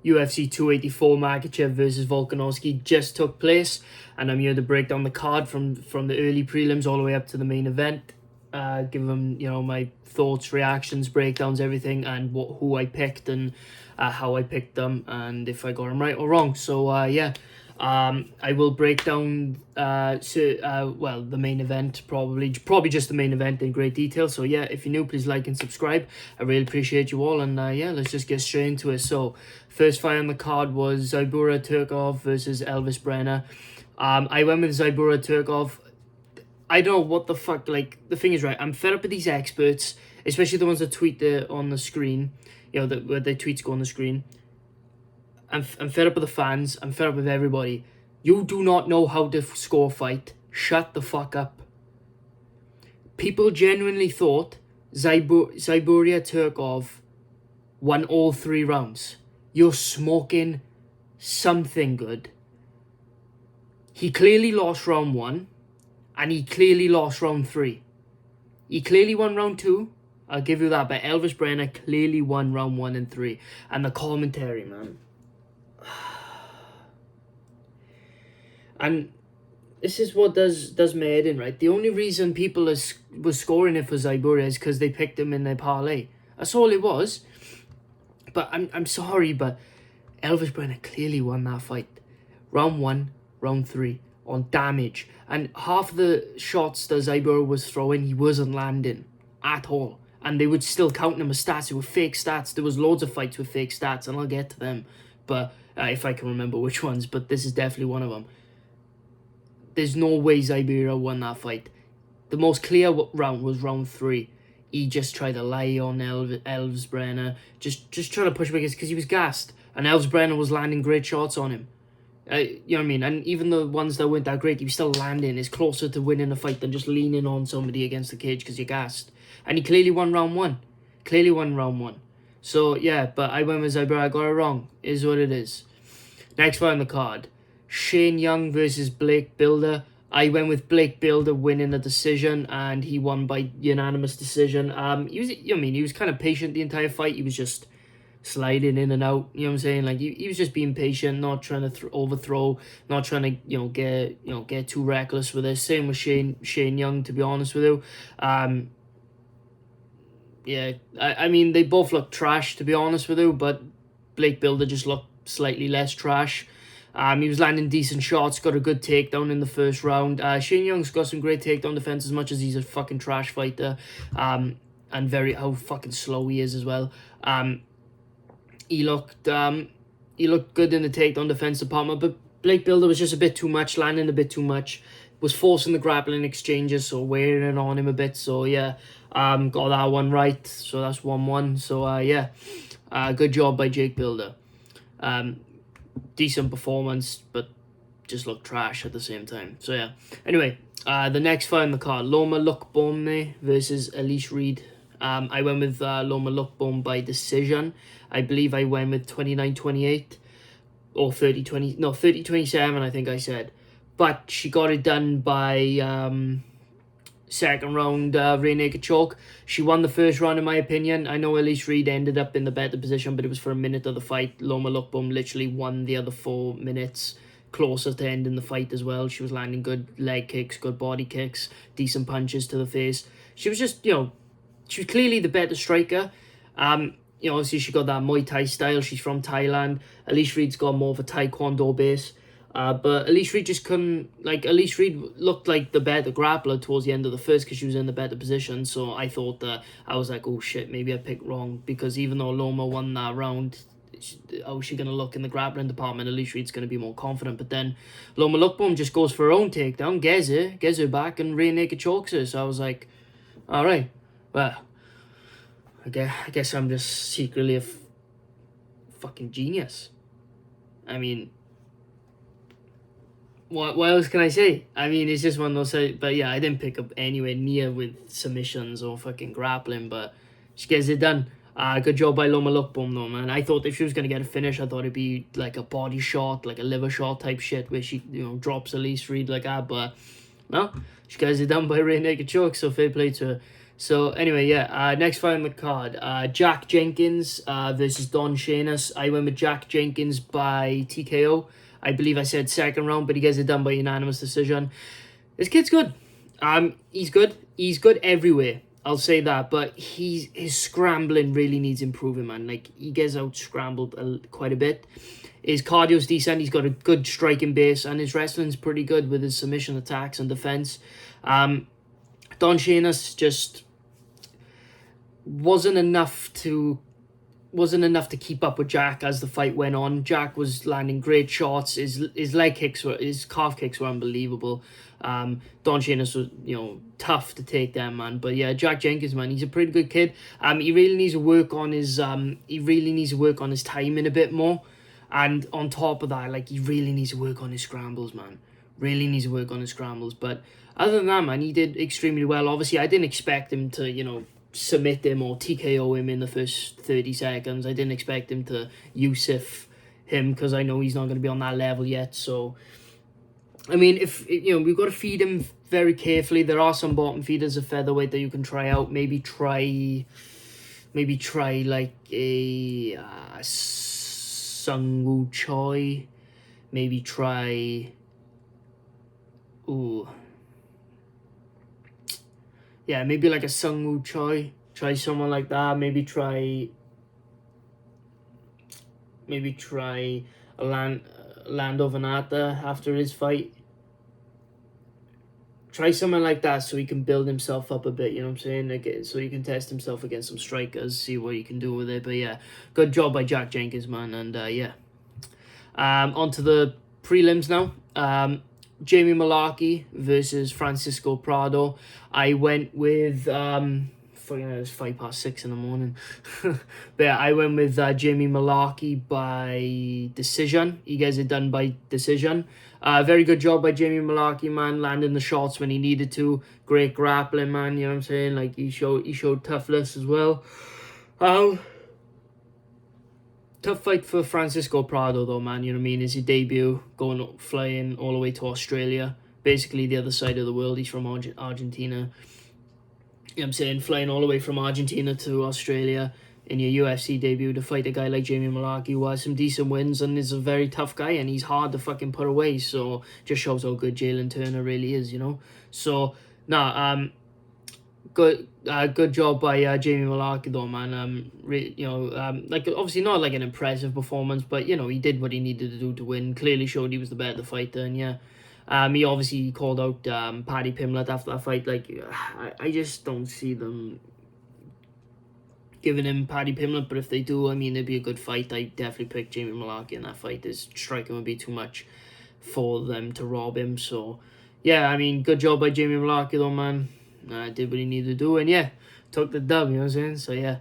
UFC 284 Makhachev versus Volkanovski just took place, and I'm here to break down the card from the early prelims all the way up to the main event. Give them, my thoughts, reactions, breakdowns, everything, and who I picked and how I picked them, and if I got them right or wrong. So I will break down the main event, probably just the main event in great detail. So yeah, if you're new, please like and subscribe. I really appreciate you all, and let's just get straight into it. So first fight on the card was Zybura Turkov versus Elvis Brenner. I went with Zybura Turkov. I don't know what the fuck, the thing is, right, I'm fed up with these experts, especially the ones that tweet on the screen, where their tweets go on the screen. I'm fed up with the fans. I'm fed up with everybody. You do not know how to score a fight. Shut the fuck up. People genuinely thought Zybura Turkov won all 3 rounds. You're smoking something good. He clearly lost round 1, and he clearly lost round 3. He clearly won round 2. I'll give you that. But Elvis Brenner clearly won round 1 and 3. And the commentary, man. And this is what does my head in, right? The only reason people was scoring it for Zybura is because they picked him in their parlay. That's all it was. But I'm sorry, but Elvis Brenner clearly won that fight. Round 1, round 3, on damage. And half the shots that Zybura was throwing, he wasn't landing at all. And they would still count them as stats. They were fake stats. There was loads of fights with fake stats, and I'll get to them. But if I can remember which ones. But this is definitely one of them. There's no way Zybura won that fight. The most clear round was round 3. He just tried to lie on Elvis Brenner. Just trying to push back because he was gassed. And Elvis Brenner was landing great shots on him. You know what I mean? And even the ones that weren't that great, he was still landing. It's closer to winning a fight than just leaning on somebody against the cage because you're gassed. And he clearly won round 1. Clearly won round 1. So, yeah, but I went with Zybura. I got it wrong. Is what it is. Next fight on the card. Shane Young versus Blake Bilder. I went with Blake Bilder winning the decision, and he won by unanimous decision. He was kind of patient the entire fight. He was just sliding in and out. You know what I'm saying? Like he was just being patient, not trying to overthrow, not trying to get too reckless with it. Same with Shane Young, to be honest with you. I mean they both look trash, to be honest with you, but Blake Bilder just looked slightly less trash. He was landing decent shots, got a good takedown in the first round. Shane Young's got some great takedown defense, as much as he's a fucking trash fighter, and how fucking slow he is as well. He looked good in the takedown defense department, but Blake Bilder was just a bit too much, landing a bit too much, was forcing the grappling exchanges, so wearing it on him a bit. So yeah, got that one right. So that's 1-1. So good job by Jake Bilder. Decent performance, but just looked trash at the same time. So yeah. Anyway, the next fight on the card, Loma Lookboonmee versus Elise Reed. I went with Loma Lookboonmee by decision. I believe I went with 29-28 or 30-20. No, 30-27. I think I said, but she got it done by second round rear naked choke. She won the first round, in my opinion. I know Elise Reed ended up in the better position, but it was for a minute of the fight. Loma Lookboonmee literally won the other 4 minutes, closer to ending the fight as well. She was landing good leg kicks, good body kicks, decent punches to the face. She was just, she was clearly the better striker. Obviously she got that Muay Thai style. She's from Thailand. Elise Reed's got more of a Taekwondo base. But Elise Reed just couldn't, Elise Reed looked like the better grappler towards the end of the first because she was in the better position. So I thought that, I was like, oh shit, maybe I picked wrong. Because even though Loma won that round, how is she going to look in the grappling department? Elise Reed's going to be more confident. But then Loma Lookboonmee just goes for her own takedown, gets her back, and rear naked chokes her. So I was like, alright, well, I guess I'm just secretly a fucking genius. I mean, what else can I say? I mean, it's just one of those. But yeah, I didn't pick up anywhere near with submissions or fucking grappling, but she gets it done. Good job by Loma Lookboonmee though, man. I thought if she was going to get a finish, I thought it'd be like a body shot, like a liver shot type shit, where she, drops Elise Reed like that, but no, she gets it done by rear naked choke, so fair play to her. So anyway, yeah. Next fight on the card, Jack Jenkins versus Don Shainis. I went with Jack Jenkins by TKO. I believe I said second round, but he gets it done by unanimous decision. This kid's good. He's good. He's good everywhere. I'll say that, but his scrambling really needs improving, man. Like, he gets out scrambled quite a bit. His cardio's decent. He's got a good striking base, and his wrestling's pretty good with his submission attacks and defense. Don Shainis just wasn't enough to keep up with Jack as the fight went on. Jack was landing great shots. His calf kicks were unbelievable. Don Shainis was, tough to take them, man. But yeah, Jack Jenkins, man, he's a pretty good kid. He really needs to work on his timing a bit more. And on top of that, like, he really needs to work on his scrambles, man. Really needs to work on his scrambles. But other than that, man, he did extremely well. Obviously, I didn't expect him to, submit him or TKO him in the first 30 seconds. I didn't expect him to Yusuf him because I know he's not going to be on that level yet. So, I mean, we've got to feed him very carefully. There are some bottom feeders of featherweight that you can try out. Maybe try like a Sung Woo Choi. Maybe try... Ooh... Yeah, maybe like a Sung Woo Choi. Try someone like that. Maybe try a Lando Venata after his fight. Try someone like that so he can build himself up a bit, you know what I'm saying? Like, so he can test himself against some strikers, see what he can do with it. But yeah, good job by Jack Jenkins, man. And yeah. On to the prelims now. Jamie Malarkey versus Francisco Prado. I went with it was 6:05 in the morning. But yeah, I went with Jamie Malarkey by decision. He gets it done by decision. Very good job by Jamie Malarkey, man, landing the shots when he needed to. Great grappling, man, you know what I'm saying? Like, he showed toughness as well. Tough fight for Francisco Prado, though, man. You know what I mean? It's his debut, flying all the way to Australia. Basically, the other side of the world. He's from Argentina. You know what I'm saying? Flying all the way from Argentina to Australia in your UFC debut to fight a guy like Jamie Malarkey, who has some decent wins and is a very tough guy, and he's hard to fucking put away. So, just shows how good Jalen Turner really is, you know? So, good job by Jamie Malarkey, though, man. Like, obviously not like an impressive performance, but he did what he needed to do to win. Clearly showed he was the better fighter, and yeah, he obviously called out Paddy Pimblett after that fight. Like, I just don't see them giving him Paddy Pimblett, but if they do, I mean, it'd be a good fight. I definitely pick Jamie Malarkey in that fight. His striking would be too much for them to rob him. So yeah, I mean, good job by Jamie Malarkey, though, man. Did what he needed to do, and yeah, took the dub, you know what I'm saying? So yeah.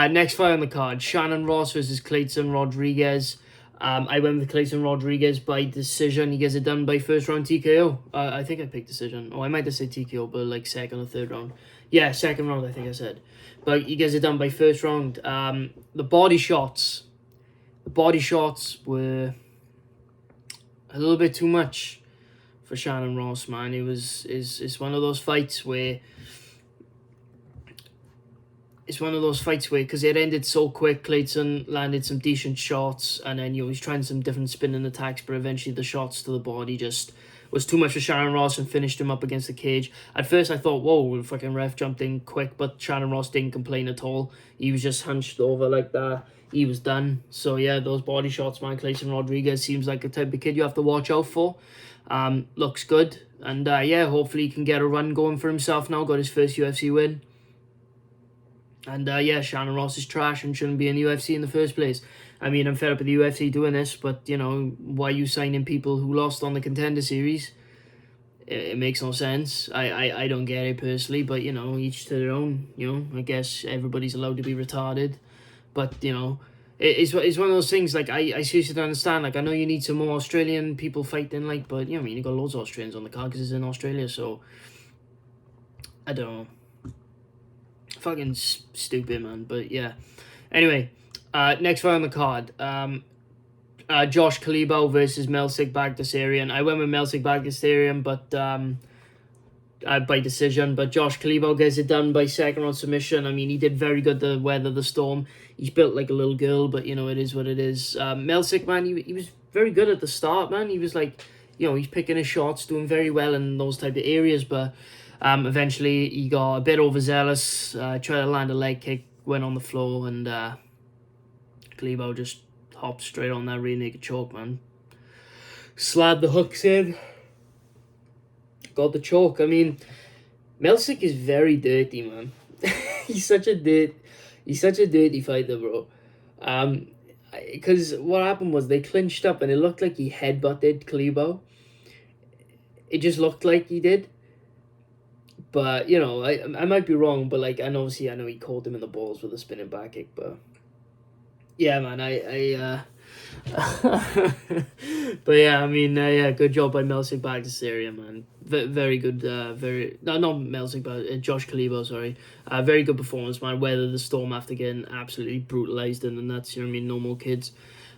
Next fight on the card, Shannon Ross versus Clayton Rodriguez. I went with Clayton Rodriguez by decision. He gets it done by first round TKO. I think I picked decision. Oh, I might have said TKO, but like second or third round. Yeah, second round, I think I said. But he gets it done by first round. The body shots were a little bit too much for Shannon Ross, man. It's one of those fights where because it ended so quick, Clayton landed some decent shots, and then he's trying some different spinning attacks, but eventually the shots to the body just was too much for Shannon Ross and finished him up against the cage. At first I thought, whoa, the fucking ref jumped in quick, but Shannon Ross didn't complain at all. He was just hunched over like that. He was done. So yeah, those body shots, man. Clayton Rodriguez seems like a type of kid you have to watch out for. Looks good. And yeah, hopefully he can get a run going for himself now. Got his first UFC win. And yeah, Shannon Ross is trash and shouldn't be in the UFC in the first place. I mean, I'm fed up with the UFC doing this, but, why are you signing people who lost on the Contender Series? It makes no sense. I don't get it personally, but, each to their own, I guess everybody's allowed to be retarded. But, it's one of those things, like, I seriously don't understand. Like, I know you need some more Australian people fighting, like, but, you got loads of Australians on the card because it's in Australia, so I don't know. Fucking stupid, man. But yeah. Anyway, next fight on the card. Josh Kalibau versus Melsik Bagdasaryan. I went with Melsik Bagdasaryan, but by decision, but Josh Kalibo gets it done by second round submission. I mean, he did very good to weather the storm. He's built like a little girl, but you know, it is what it is. Melsick, man, he was very good at the start, man. He was like, you know, he's picking his shots, doing very well in those type of areas, but eventually he got a bit overzealous, tried to land a leg kick, went on the floor, and Kalibo just hopped straight on that rear naked choke, man. Slabbed the hooks in. Got the choke. I mean, Melsick is very dirty, man. He's such a dirty fighter, bro. Because what happened was they clinched up and it looked like he headbutted Kalibo. It just looked like he did. But, you know, I might be wrong, but like, and obviously I know he caught him in the balls with a spinning back kick, but yeah, man, but yeah, I mean, yeah, good job by Melsick back to Syria, man. Very good, not Melsick, but Josh Kalibo, sorry. Very good performance, man. Weathered the storm after getting absolutely brutalized in the nuts, you know what I mean? No more kids.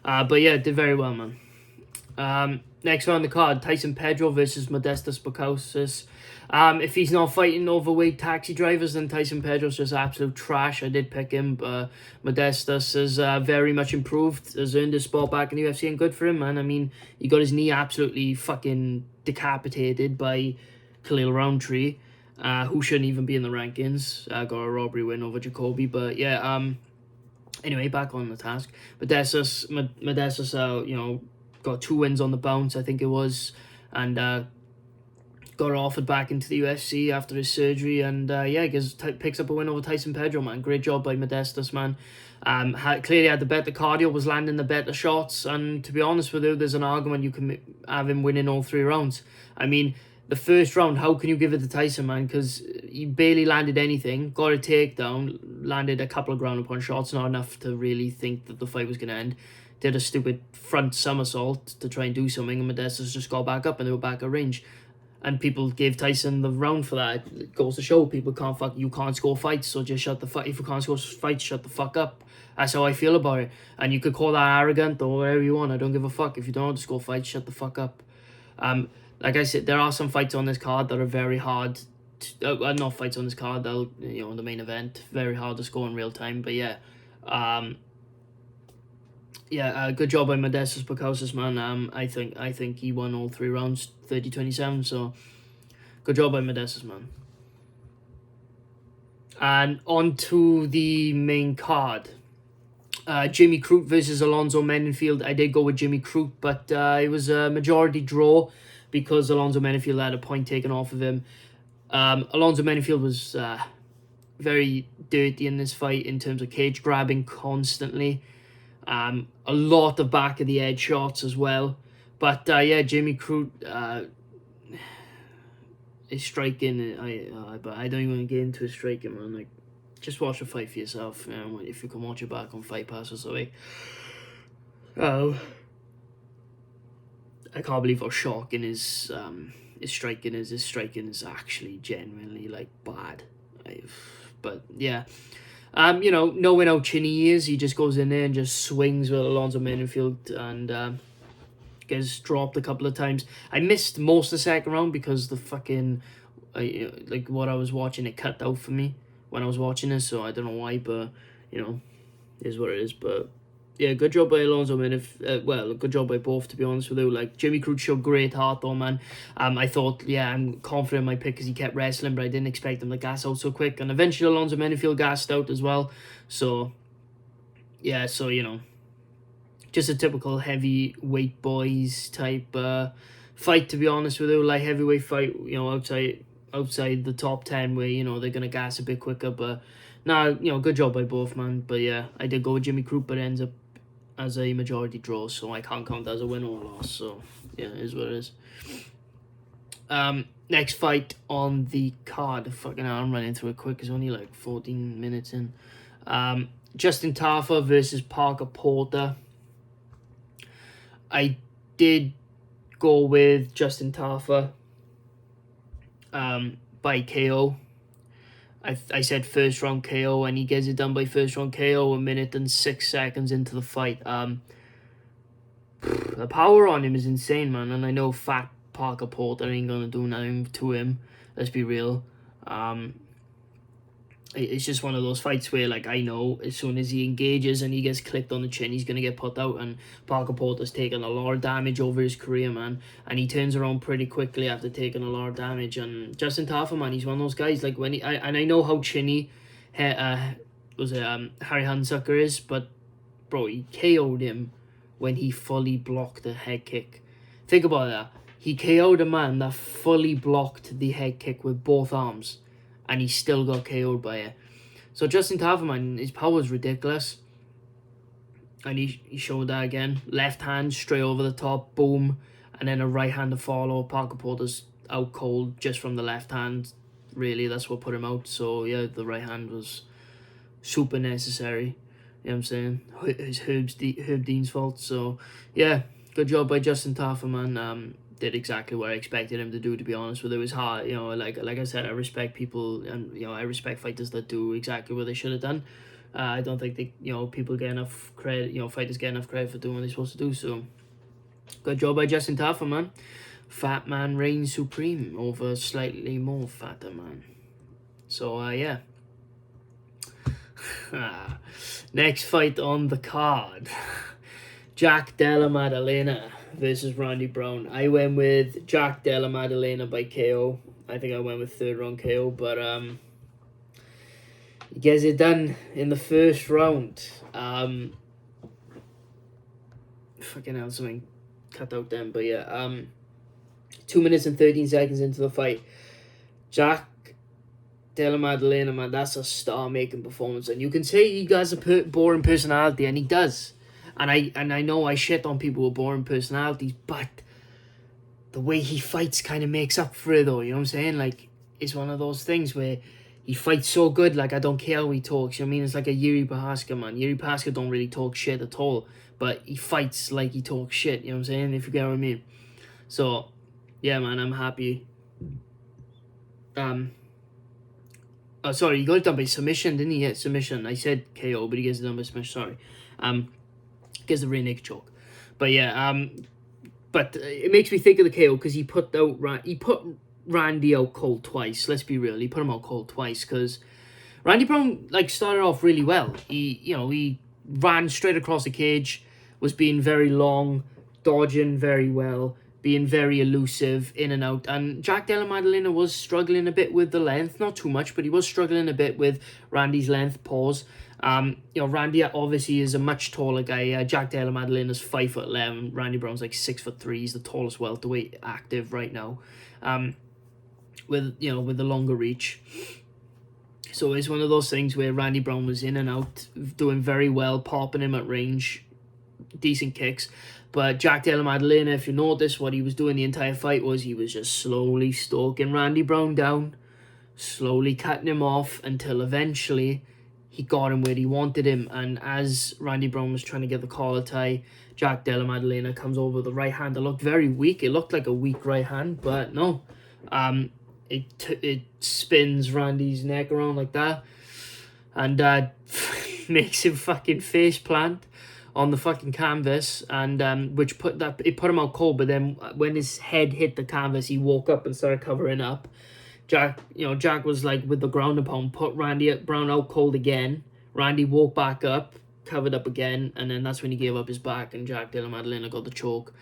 But yeah, did very well, man. Next on the card, Tyson Pedro versus Modestas Bukauskas. If he's not fighting overweight taxi drivers, then Tyson Pedro's just absolute trash. I did pick him, but Modestas has very much improved, has earned his spot back in the UFC, and good for him, man. I mean, he got his knee absolutely fucking decapitated by Khalil Roundtree, who shouldn't even be in the rankings. Got a robbery win over Jacoby, but yeah, anyway, back on the task. Modestas, you know, got 2 wins on the bounce, I think it was, and got offered back into the UFC after his surgery, and yeah, picks up a win over Tyson Pedro, man. Great job by Modestas, man. Clearly had the better cardio, was landing the better shots, and to be honest with you, there's an argument you can have him winning all 3 rounds. I mean, the first round, how can you give it to Tyson, man? Because he barely landed anything, got a takedown, landed a couple of ground and pound shots, not enough to really think that the fight was going to end. Did a stupid front somersault to try and do something, and Modestas just got back up and they were back at range. And people gave Tyson the round for that. It goes to show people you can't score fights, so just shut the fuck. If you can't score fights, shut the fuck up. That's how I feel about it. And you could call that arrogant or whatever you want. I don't give a fuck. If you don't know how to score fights, shut the fuck up. Like I said, there are some fights on this card that are very hard. Not fights on this card. That, you know, the main event, very hard to score in real time. But yeah, good job by Modestas Bukauskas, man. I think he won all 3 rounds, 30-27, so good job by Modestas, man. And on to the main card. Jimmy Crute versus Alonzo Mendenfield. I did go with Jimmy Crute, but it was a majority draw because Alonzo Mendenfield had a point taken off of him. Alonzo Mendenfield was very dirty in this fight in terms of cage grabbing constantly. A lot of back of the head shots as well, but yeah, Jimmy Crute, his striking, but I don't even get into his striking, man. Like, just watch the fight for yourself, you know, if you can watch it back on Fight Pass or something. Oh, I can't believe how shocking his striking is. His striking is actually genuinely like bad. But yeah. You know, knowing how chinny he is, he just goes in there and just swings with Alonzo Mendenfield and gets dropped a couple of times. I missed most of the second round because the fucking, like what I was watching, it cut out for me when I was watching this, so I don't know why, but, you know, it is what it is. But yeah, good job by Alonzo Mendenfield. Well, good job by both, to be honest with you. Like, Jimmy Crute showed great heart though, man. I thought, yeah, I'm confident in my pick because he kept wrestling, but I didn't expect him to gas out so quick. And eventually Alonzo Mendenfield gassed out as well. So, yeah, so, you know, just a typical heavyweight boys type fight, to be honest with you. Like, heavyweight fight, you know, outside the top 10 where, you know, they're going to gas a bit quicker. But, nah, you know, good job by both, man. But, yeah, I did go with Jimmy Crute, but it ends up as a majority draw, so I can't count that as a win or a loss. So yeah, it is what it is. Next fight on the card. Fucking hell, I'm running through it quick. It's only like 14 minutes in. Justin Tafa versus Parker Porter. I did go with Justin Tafa by KO. I said first round KO, and he gets it done by first round KO 1 minute and 6 seconds into the fight. The power on him is insane, man, and I know fat Parker Porter ain't gonna do nothing to him. Let's be real. It's just one of those fights where, like, I know as soon as he engages and he gets clicked on the chin, he's going to get put out. And Parker Porter's taken a lot of damage over his career, man. And he turns around pretty quickly after taking a lot of damage. And Justin Tafa, man, he's one of those guys, like, when I know how chinny Harry Hunsucker is, but, bro, he KO'd him when he fully blocked the head kick. Think about that. He KO'd a man that fully blocked the head kick with both arms, and he still got KO'd by it. So Justin Tafa, man, his power is ridiculous. And he showed that again. Left hand, straight over the top, boom. And then a right hand to follow. Parker Porter's out cold just from the left hand. Really, that's what put him out. So, yeah, the right hand was super necessary. You know what I'm saying? It's Herb Dean's fault. So, yeah, good job by Justin Tafa, man. Did exactly what I expected him to do, to be honest with you. It was hard, you know, like I said, I respect people, and, you know, I respect fighters that do exactly what they should have done. I don't think they, you know, people get enough credit, you know, fighters get enough credit for doing what they're supposed to do. So, good job by Justin Tafa, man. Fat man reigns supreme over slightly more fatter man. So, yeah. Next fight on the card. Jack Della Maddalena versus Randy Brown. I went with Jack Della Maddalena by KO. I think I went with third round KO, but he gets it done in the first round. Fucking hell, something cut out then, but yeah. 2 minutes and 13 seconds into the fight, Jack Della Maddalena, man, that's a star-making performance, and you can say he has a boring personality, and he does. And I know I shit on people with boring personalities, but the way he fights kind of makes up for it, though. You know what I'm saying? Like, it's one of those things where he fights so good, like, I don't care how he talks. You know what I mean? It's like a Yuri Prohaska, man. Yuri Prohaska don't really talk shit at all, but he fights like he talks shit. You know what I'm saying? If you get what I mean. So, yeah, man, I'm happy. Oh, sorry, he got it done by submission, didn't he? Yeah, submission. I said KO, but he gets it done by submission. Sorry. Gets the rear naked choke. But yeah, but it makes me think of the KO because he put Randy out cold twice. Let's be real, he put him out cold twice because Randy Brown, like, started off really well. He ran straight across the cage, was being very long, dodging very well, being very elusive, in and out. And Jack Della Maddalena was struggling a bit with the length, not too much, but he was struggling a bit with Randy's length, pause. Randy obviously is a much taller guy. Jack Della Maddalena's 5'11". Randy Brown's like 6'3". He's the tallest welterweight active right now. With the longer reach. So it's one of those things where Randy Brown was in and out, doing very well, popping him at range, decent kicks. But Jack Della Maddalena, if you notice, what he was doing the entire fight was he was just slowly stalking Randy Brown down, slowly cutting him off until eventually he got him where he wanted him. And as Randy Brown was trying to get the collar tie, Jack Della Maddalena comes over with the right hand. It looked very weak. It looked like a weak right hand, but no. It spins Randy's neck around like that and makes him fucking face plant on the fucking canvas, and which put him out cold. But then when his head hit the canvas, he woke up and started covering up. Jack was like, with the ground and pound, put Randy Brown out cold again. Randy woke back up, covered up again, and then that's when he gave up his back, and Jack Della Maddalena got the choke.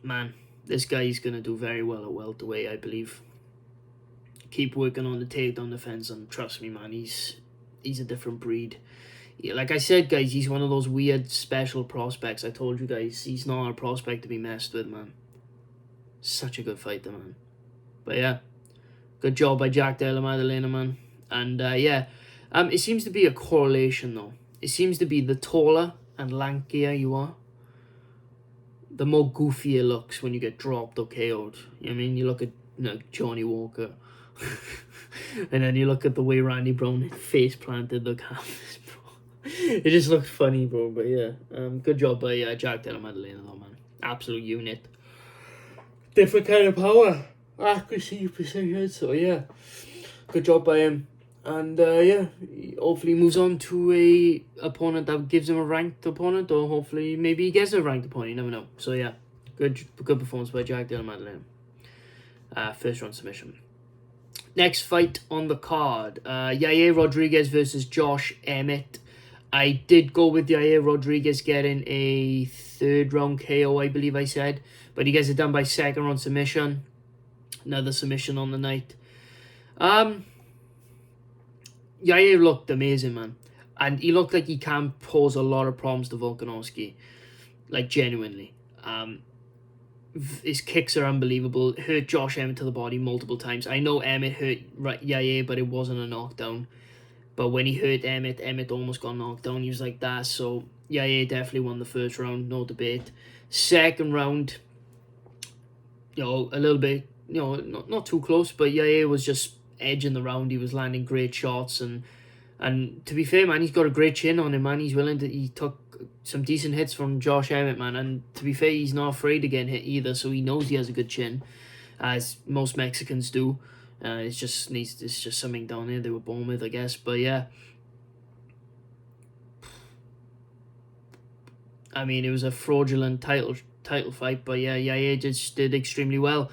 Man, this guy is going to do very well at welterweight, I believe. Keep working on the takedown defense, and trust me, man, he's a different breed. Like I said, guys, he's one of those weird special prospects. I told you guys, he's not a prospect to be messed with, man. Such a good fighter, man. But yeah, good job by Jack Della Maddalena, man. And it seems to be a correlation, though. It seems to be the taller and lankier you are, the more goofier it looks when you get dropped or KO'd. You know what I mean? You look at Johnny Walker. And then you look at the way Randy Brown face planted the canvas, bro. It just looked funny, bro. But yeah, good job by Jack Della Maddalena, though, man. Absolute unit. Different kind of power. Accuracy, precision. So yeah, good job by him. And hopefully he moves on to a opponent that gives him a ranked opponent, or hopefully maybe he gets a ranked opponent. You never know. So yeah, good performance by Jack Della Maddalena. first round submission. Next fight on the card, Yair Rodriguez versus Josh Emmett. I did go with Yair Rodriguez getting a third round KO, I believe I said, but he gets it done by second round submission. Another submission on the night. Yair looked amazing, man, and he looked like he can pose a lot of problems to Volkanovski, like genuinely. His kicks are unbelievable. Hurt Josh Emmett to the body multiple times. I know Emmett hurt Yair, but it wasn't a knockdown. But when he hurt Emmett, Emmett almost got knocked down. He was like that. So Yair definitely won the first round, no debate. Second round, a little bit, not too close, but Yair was just edging the round. He was landing great shots, and to be fair, man, he's got a great chin on him, man. He took some decent hits from Josh Emmett, man, and to be fair, he's not afraid to get hit either, so he knows he has a good chin, as most Mexicans do. It's just something down there they were born with, I guess. But yeah, I mean, it was a fraudulent title fight, but yeah, Yair just did extremely well.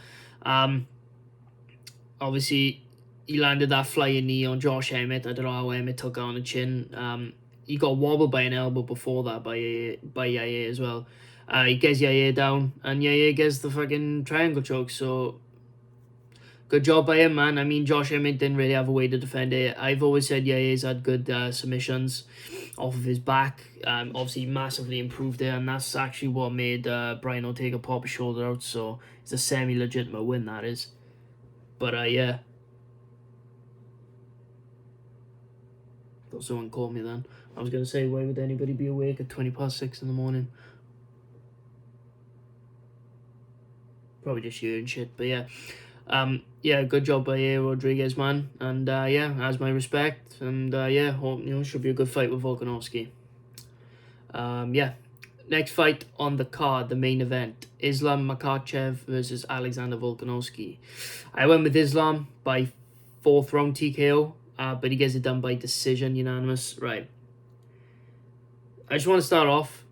Obviously, he landed that flying knee on Josh Emmett. I don't know how Emmett took on the chin. He got wobbled by an elbow before that by Yair as well. He gets Yair down, and Yair gets the fucking triangle choke. So, good job by him, man. I mean, Josh Emmett didn't really have a way to defend it. I've always said Yair's had good submissions off of his back. Obviously, massively improved it, and that's actually what made Brian Ortega pop his shoulder out. So, it's a semi-legitimate win, that is. But, yeah. Thought someone called me then. I was going to say, why would anybody be awake at 6:20 in the morning? Probably just you and shit, but yeah. Yeah, good job by Rodriguez, man. And yeah, has my respect. And yeah, hope, should be a good fight with Volkanovski. Yeah. Next fight on the card, the main event. Islam Makhachev versus Alexander Volkanovski. I went with Islam by 4th round TKO. But he gets it done by decision, unanimous. Right. I just want to start off.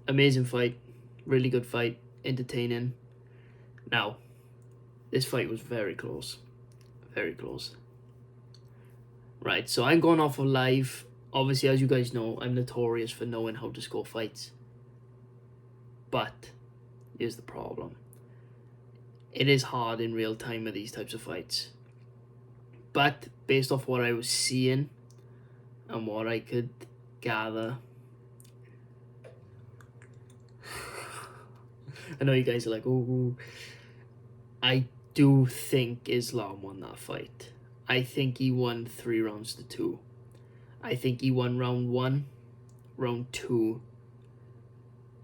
Amazing fight. Really good fight. Entertaining. Now, this fight was very close. Very close. Right, so I'm going off of live. Obviously, as you guys know, I'm notorious for knowing how to score fights. But, here's the problem. It is hard in real time with these types of fights. But based off what I was seeing and what I could gather, I know you guys are like, ooh, I do think Islam won that fight. I think he won 3 rounds to 2. I think he won round 1, round 2,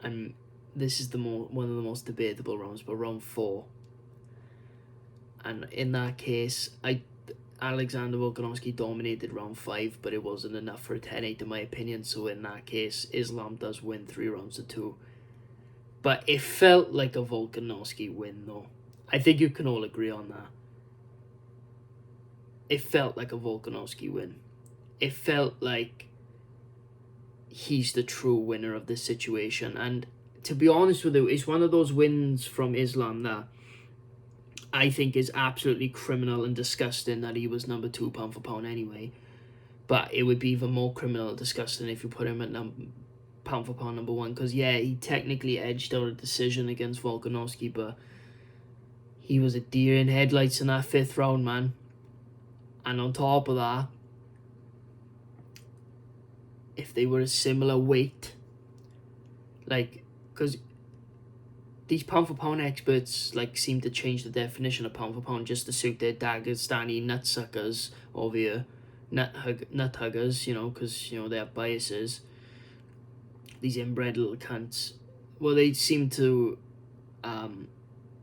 and this is one of the most debatable rounds, but round 4. And in that case, Alexander Volkanovski dominated round 5, but it wasn't enough for a 10-8 in my opinion. So in that case, Islam does win 3 rounds to 2. But it felt like a Volkanovski win, though. I think you can all agree on that. It felt like a Volkanovski win. It felt like he's the true winner of this situation. And to be honest with you, it's one of those wins from Islam that I think is absolutely criminal and disgusting that he was number 2 pound for pound anyway. But it would be even more criminal and disgusting if you put him at pound for pound number 1. Because, yeah, he technically edged out a decision against Volkanovski, but he was a deer in headlights in that 5th round, man. And on top of that, if they were a similar weight, because these pound for pound experts seem to change the definition of pound for pound just to suit their Dagestani nutsuckers over here, nut huggers, because they have biases. These inbred little cunts. What they seem to,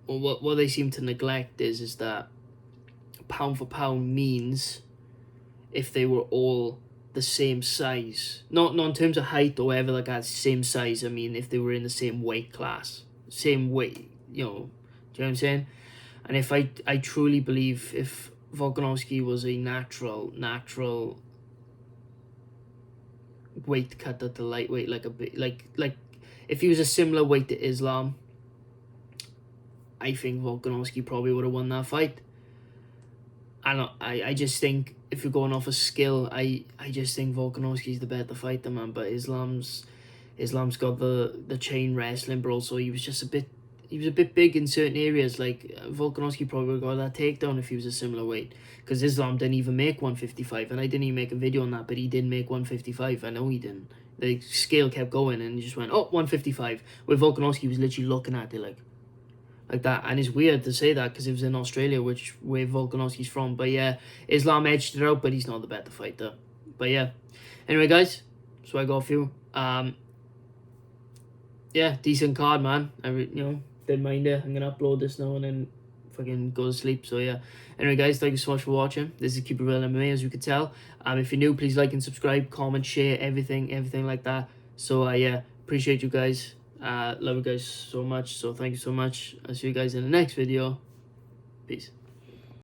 what they seem to neglect is that pound for pound means if they were all the same size, not in terms of height or whatever, same size. I mean, if they were in the same weight class. Same weight, do you know what I'm saying? And if I truly believe if Volkanovski was a natural weight cut at the lightweight, like if he was a similar weight to Islam, I think Volkanovski probably would have won that fight. I just think if you're going off of skill, I just think Volkanovski's the better fighter, man. But Islam's got the chain wrestling, but also he was a bit big in certain areas. Like Volkanovski probably would have got that takedown if he was a similar weight, because Islam didn't even make 155, and I didn't even make a video on that, but he did make 155. I know he didn't. The scale kept going, and he just went, oh, 155. Where Volkanovski was literally looking at it like that. And it's weird to say that because it was in Australia, where Volkanovski's from. But yeah, Islam edged it out, but he's not the better fighter. But yeah, anyway, guys, so I got a few. Yeah, decent card, man. Didn't mind it. I'm gonna upload this now and then fucking go to sleep. So yeah, anyway, guys, thank you so much for watching. This is Keep It Real MMA, as you could tell. If you're new, please like and subscribe, comment, share, everything like that. So yeah, appreciate you guys. Love you guys so much. So thank you so much. I'll see you guys in the next video. Peace.